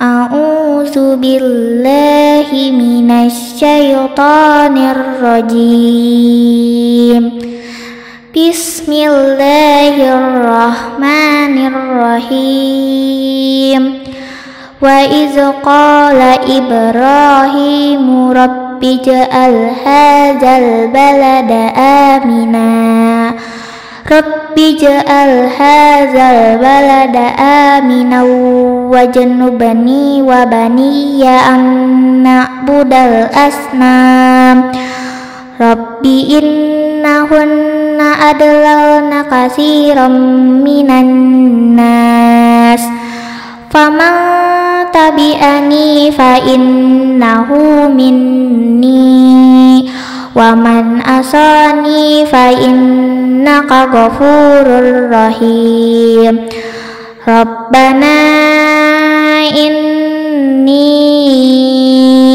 A'udzu billahi minasy syaithanir rajim. Bismillahirrahmanirrahim. Wa idz qala Ibrahimu rabbi ja'al hadzal balada amina. Rabbi ja'al hadzal balada amina wajnubni wa baniya an na'budal asnam. Rabbi innahunna adlalna katsiran minan nas. Faman tabi'ani fa innahu minni wa man asani fa innaka ghafurur rahim. Rabbana inni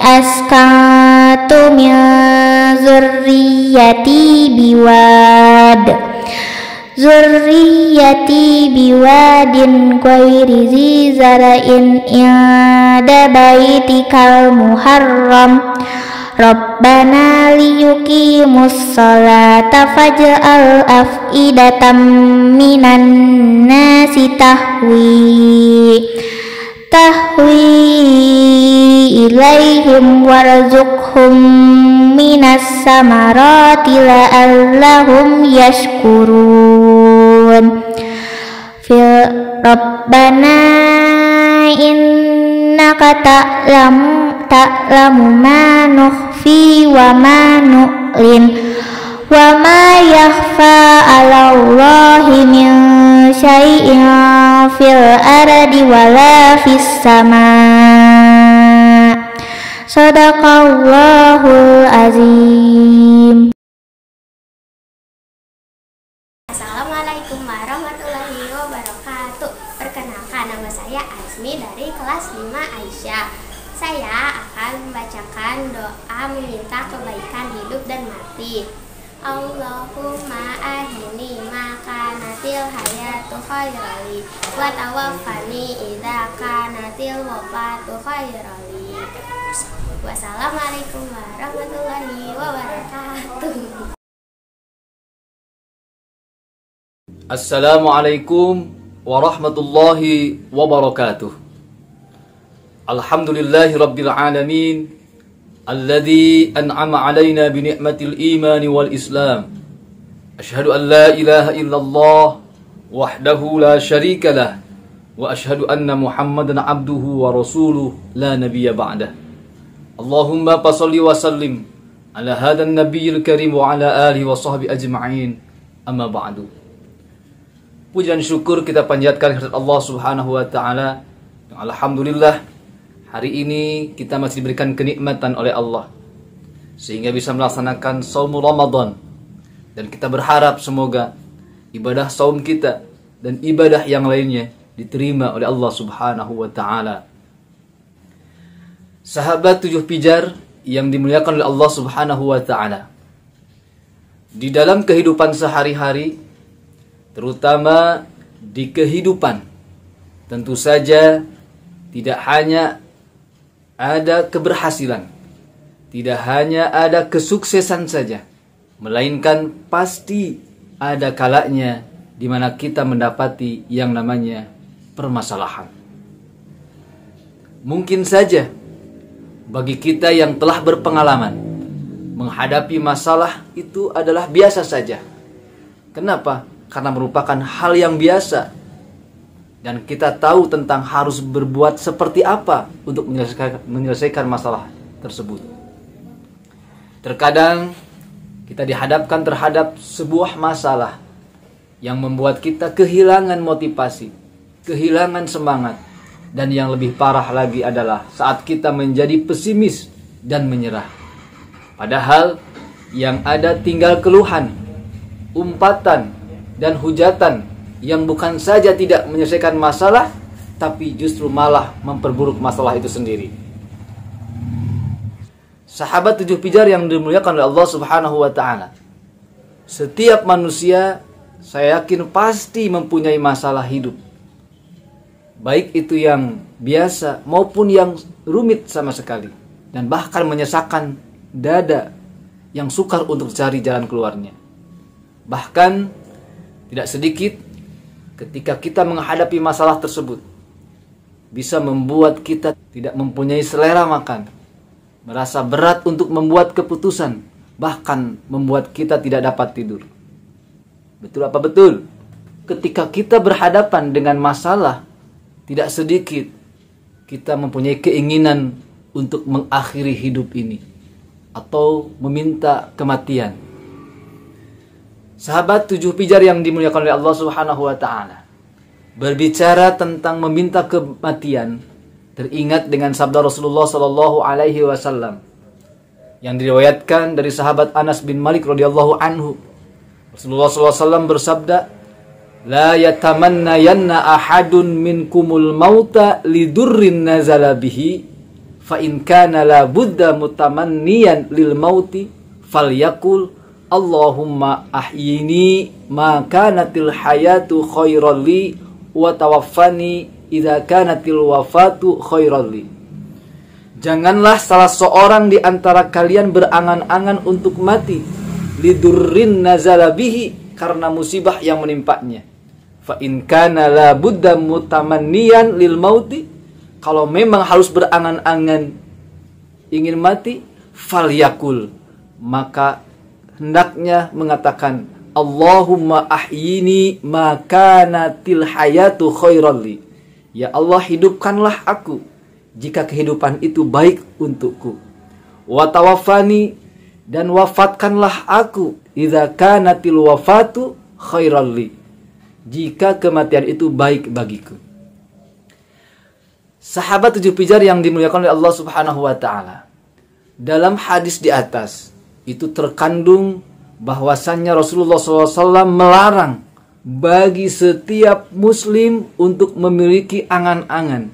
askantu min zurriyyati biwadin ghairi zi zara'in inda baitikal muharram. Rabbana liyuqimus sholata faj'al af'idatam minan nasi tahwi ilaihim warzuqhum minas samarati la'allahum yashkurun. Rabbana innaka ta'lamu ma nukhfi wa ma nu'lin wa ma yakhfa 'alallahi min syai'in fil ardi wala fis sama'. Shadaqallahul azim. Assalamualaikum warahmatullahi wabarakatuh. Perkenalkan, nama saya Azmi dari kelas 5 Aisyah. Saya akan membacakan doa meminta kebaikan hidup dan mati. Allahumma ahini maka natil hayatu khairali wa tawaffani idza kanatil wafatu khairali. Wassalamualaikum warahmatullahi wabarakatuh. Assalamualaikum warahmatullahi wabarakatuh. Alhamdulillahi rabbil alamin alladzi an'ama alaina bi ni'matil imani wal islam. Asyhadu an la ilaha illallah wahdahu la syarika lah wa asyhadu anna Muhammadan abduhu wa rasuluh la nabiyya ba'dah. Allahumma passalli wa sallim ala hadan nabiyil karim wa ala alihi wa sahbihi ajma'in. Amma ba'du. Pujian syukur kita panjatkan kepada Allah Subhanahu wa taala. Alhamdulillah, hari ini kita masih diberikan kenikmatan oleh Allah sehingga bisa melaksanakan saum Ramadan, dan kita berharap semoga ibadah saum kita dan ibadah yang lainnya diterima oleh Allah Subhanahu wa taala. Sahabat 7 pijar yang dimuliakan oleh Allah Subhanahu wa taala, di dalam kehidupan sehari-hari, terutama di kehidupan, tentu saja tidak hanya ada keberhasilan, tidak hanya ada kesuksesan saja, melainkan pasti ada kalanya di mana kita mendapati yang namanya permasalahan. Mungkin saja bagi kita yang telah berpengalaman menghadapi masalah itu adalah biasa saja. Kenapa? Karena merupakan hal yang biasa, dan kita tahu tentang harus berbuat seperti apa untuk menyelesaikan masalah tersebut. Terkadang kita dihadapkan terhadap sebuah masalah yang membuat kita kehilangan motivasi, kehilangan semangat, dan yang lebih parah lagi adalah saat kita menjadi pesimis dan menyerah. Padahal yang ada tinggal keluhan, umpatan, dan hujatan yang bukan saja tidak menyelesaikan masalah, tapi justru malah memperburuk masalah itu sendiri. Sahabat 7 pijar yang dimuliakan oleh Allah Subhanahu wa ta'ala, setiap manusia saya yakin pasti mempunyai masalah hidup, baik itu yang biasa maupun yang rumit sama sekali, dan bahkan menyesakkan dada yang sukar untuk cari jalan keluarnya. Bahkan tidak sedikit ketika kita menghadapi masalah tersebut bisa membuat kita tidak mempunyai selera makan, merasa berat untuk membuat keputusan, bahkan membuat kita tidak dapat tidur. Betul apa betul? Ketika kita berhadapan dengan masalah, tidak sedikit kita mempunyai keinginan untuk mengakhiri hidup ini atau meminta kematian. Sahabat 7 pijar yang dimuliakan oleh Allah Subhanahu wa ta'ala, berbicara tentang meminta kematian, teringat dengan sabda Rasulullah sallallahu alaihi wasallam yang diriwayatkan dari sahabat Anas bin Malik radhiyallahu anhu. Rasulullah sallallahu alaihi wasallam bersabda, "La yatamannayanna ahadun minkumul mauta lidurrin nazala bihi, fa in kana la budda mutamanniyan lil mauti falyakul Allahumma ahyini ma kanatil hayatu khairan li wa tawaffani idza kanatil wafatu khairan li." Janganlah salah seorang di antara kalian berangan-angan untuk mati lidurrin nazala bihi, karena musibah yang menimpanya. Fa in kana la budda mutamanniyan lil mauti, kalau memang harus berangan-angan ingin mati, falyakul, maka hendaknya mengatakan Allahumma ahyini ma kanatil hayatu khairan li. Ya Allah, hidupkanlah aku jika kehidupan itu baik untukku. Wa tawaffani, dan wafatkanlah aku idza kanatil wafatu khairan li, jika kematian itu baik bagiku. Sahabat 7 pijar yang dimuliakan oleh Allah Subhanahu wa ta'ala, dalam hadis di atas itu terkandung bahwasannya Rasulullah SAW melarang bagi setiap muslim untuk memiliki angan-angan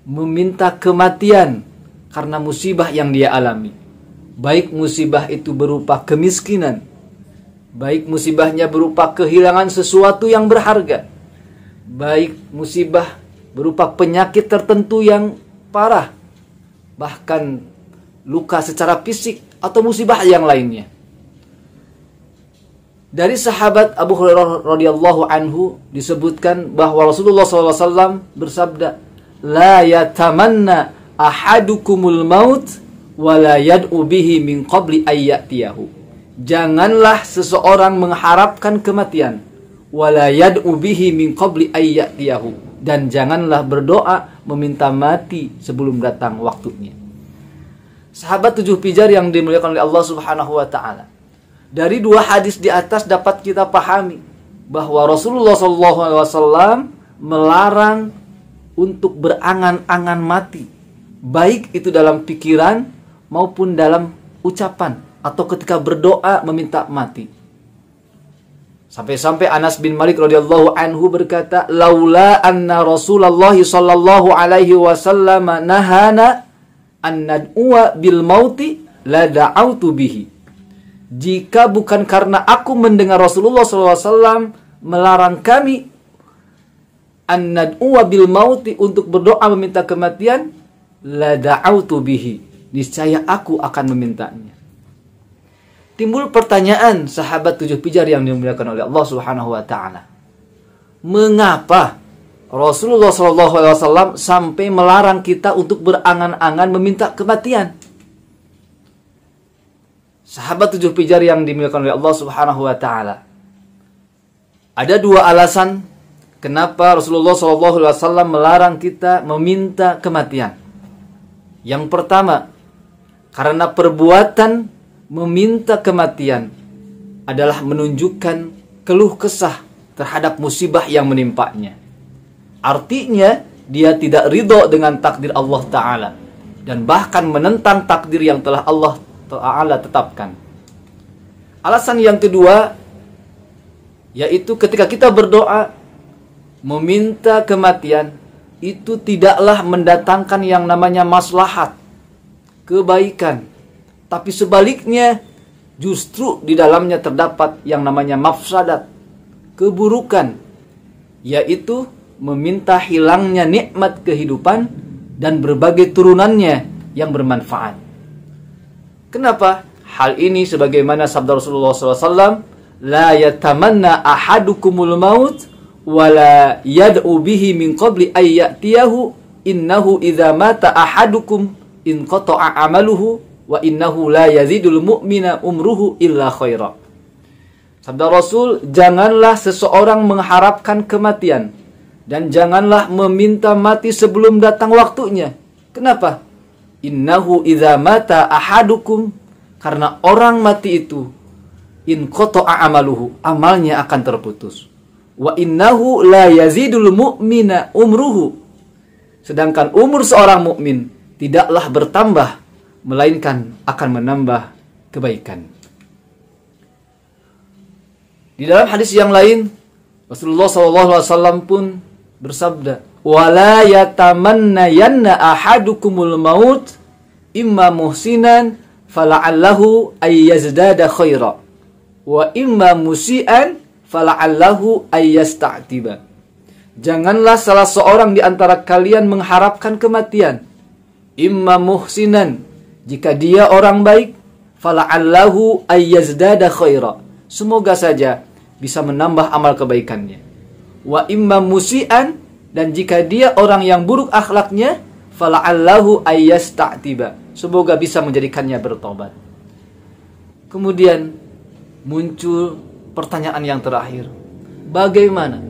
meminta kematian karena musibah yang dia alami. Baik musibah itu berupa kemiskinan, baik musibahnya berupa kehilangan sesuatu yang berharga, baik musibah berupa penyakit tertentu yang parah, bahkan luka secara fisik atau musibah yang lainnya. Dari sahabat Abu Hurairah radhiyallahu anhu disebutkan bahwa Rasulullah SAW bersabda, "La yatamanna ahadukumul maut wa la yad'u bihi min qabli ayyatiyahu." Janganlah seseorang mengharapkan kematian, wa la yad'u bihi min qabli ayyatiyahu, dan janganlah berdoa meminta mati sebelum datang waktunya. Sahabat 7 pijar yang dimuliakan oleh Allah Subhanahu wa ta'ala, dari 2 hadis di atas dapat kita pahami bahwa Rasulullah SAW melarang untuk berangan-angan mati, baik itu dalam pikiran maupun dalam ucapan atau ketika berdoa meminta mati. Sampai-sampai Anas bin Malik radhiyallahu anhu berkata, "Laula anna Rasulullah sallallahu alaihi wasallam nahana an nad'uwa bil mauti la da'autu bihi." Jika bukan karena aku mendengar Rasulullah SAW melarang kami an nad'uwa bil mauti, untuk berdoa meminta kematian, la da'autu bihi, niscaya aku akan memintanya. Timbul pertanyaan sahabat 7 pijar yang dimuliakan oleh Allah Subhanahu wa ta'ala, mengapa Rasulullah SAW sampai melarang kita untuk berangan-angan meminta kematian? Sahabat 7 pijar yang dimuliakan oleh Allah Subhanahu wa ta'ala, ada 2 alasan kenapa Rasulullah SAW melarang kita meminta kematian. Yang pertama, karena perbuatan meminta kematian adalah menunjukkan keluh kesah terhadap musibah yang menimpanya. Artinya dia tidak ridho dengan takdir Allah Ta'ala dan bahkan menentang takdir yang telah Allah Ta'ala tetapkan. Alasan yang kedua, yaitu ketika kita berdoa meminta kematian, itu tidaklah mendatangkan yang namanya maslahat, kebaikan, tapi sebaliknya justru di dalamnya terdapat yang namanya mafsadat, keburukan, yaitu meminta hilangnya nikmat kehidupan dan berbagai turunannya yang bermanfaat. Kenapa? Hal ini sebagaimana sabda Rasulullah SAW, la yatamanna ahadukumul maut wala yad'u bihi min qabli ay ya'tiyahu innahu idza mata ahadukum in qata'a amaluhu wa innahu la yazidul mu'mina umruhu illa khaira. Sabda Rasul, janganlah seseorang mengharapkan kematian dan janganlah meminta mati sebelum datang waktunya. Kenapa? Innahu idza mata ahadukum, karena orang mati itu in qata'a amaluhu, amalnya akan terputus. Wa innahu la yazidul mu'mina umruhu, sedangkan umur seorang mukmin tidaklah bertambah melainkan akan menambah kebaikan. Di dalam hadis yang lain Rasulullah SAW pun bersabda, wala yatamannayanna ahadukumul maut imma muhsinan fala'allahu ayyazdada khaira wa imma musian fala'allahu ayyasta'tiba. Janganlah salah seorang di antara kalian mengharapkan kematian. Imma muhsinan, jika dia orang baik, fala'allahu ayyazdada khaira, semoga saja bisa menambah amal kebaikannya. Wa imma musian, dan jika dia orang yang buruk akhlaknya, fala'allahu ayyasta'tiba, semoga bisa menjadikannya bertobat. Kemudian muncul pertanyaan yang terakhir. Bagaimana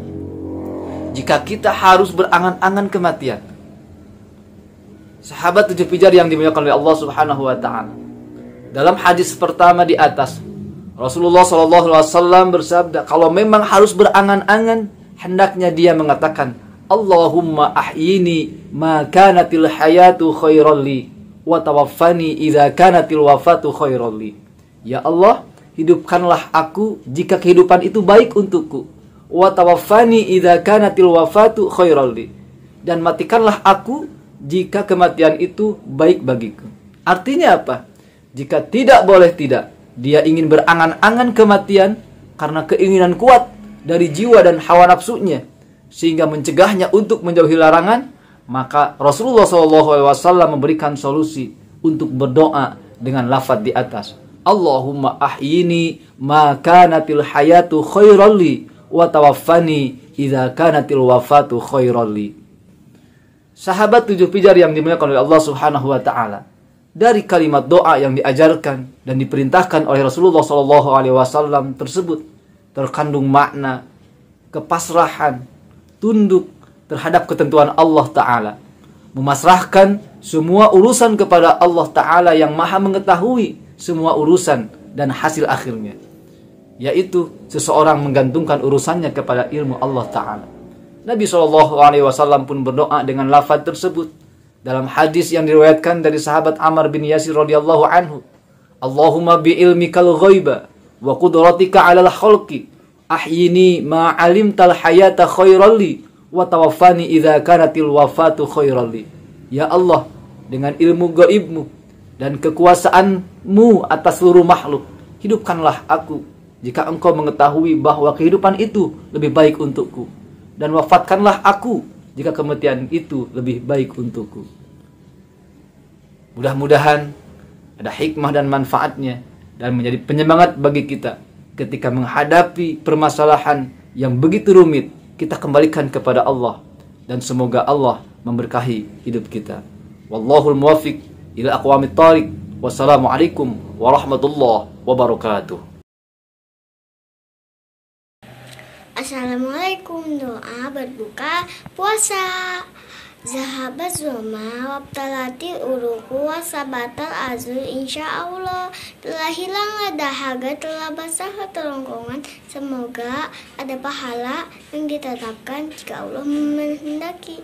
jika kita harus berangan-angan kematian? Sahabat 7 pijar yang dimuliakan oleh Allah Subhanahu wa taala, dalam hadis pertama di atas, Rasulullah SAW bersabda, kalau memang harus berangan-angan, hendaknya dia mengatakan, Allahumma ahyini ma kanatil hayatu khairan li wa tawaffani idza kanatil wafatu khairan li. Ya Allah, hidupkanlah aku jika kehidupan itu baik untukku. Wa tawaffani idza kanatil wafatu khairan li. Dan matikanlah aku jika kematian itu baik bagiku. Artinya apa? Jika tidak boleh tidak, dia ingin berangan-angan kematian karena keinginan kuat dari jiwa dan hawa nafsunya, sehingga mencegahnya untuk menjauhi larangan, maka Rasulullah SAW memberikan solusi untuk berdoa dengan lafaz di atas. Allahumma ahyini ma kanatil hayatu khairan li wa tawaffani idza kanatil wafatu khairan li. Sahabat 7 pijar yang dimuliakan oleh Allah Subhanahu wa taala, dari kalimat doa yang diajarkan dan diperintahkan oleh Rasulullah SAW tersebut terkandung makna kepasrahan, tunduk terhadap ketentuan Allah Ta'ala, memasrahkan semua urusan kepada Allah Ta'ala yang maha mengetahui semua urusan dan hasil akhirnya, yaitu seseorang menggantungkan urusannya kepada ilmu Allah Ta'ala. Nabi SAW pun berdoa dengan lafaz tersebut dalam hadis yang diriwayatkan dari sahabat Ammar bin Yasir radhiyallahu anhu, Allahumma bi ilmikal ghaiba wa qudratika 'alal khalqi ahyini ma 'alimtal hayata khairan li wa tawaffani idza kanatil wafatu khairan li. Ya Allah, dengan ilmu gaibmu dan kekuasaanmu atas seluruh makhluk, hidupkanlah aku jika engkau mengetahui bahwa kehidupan itu lebih baik untukku, dan wafatkanlah aku jika kematian itu lebih baik untukku. Mudah-mudahan ada hikmah dan manfaatnya dan menjadi penyemangat bagi kita ketika menghadapi permasalahan yang begitu rumit. Kita kembalikan kepada Allah, dan semoga Allah memberkahi hidup kita. Wallahul muwaffiq ila aqwamit thariq. Wassalamualaikum warahmatullahi wabarakatuh. Assalamualaikum, doa berbuka puasa. Zahabat zulma wabtalati uruku wasabatal azul insya Allah. Telah hilanglah dahaga, telah basah kerongkongan. Semoga ada pahala yang ditetapkan jika Allah menghendaki.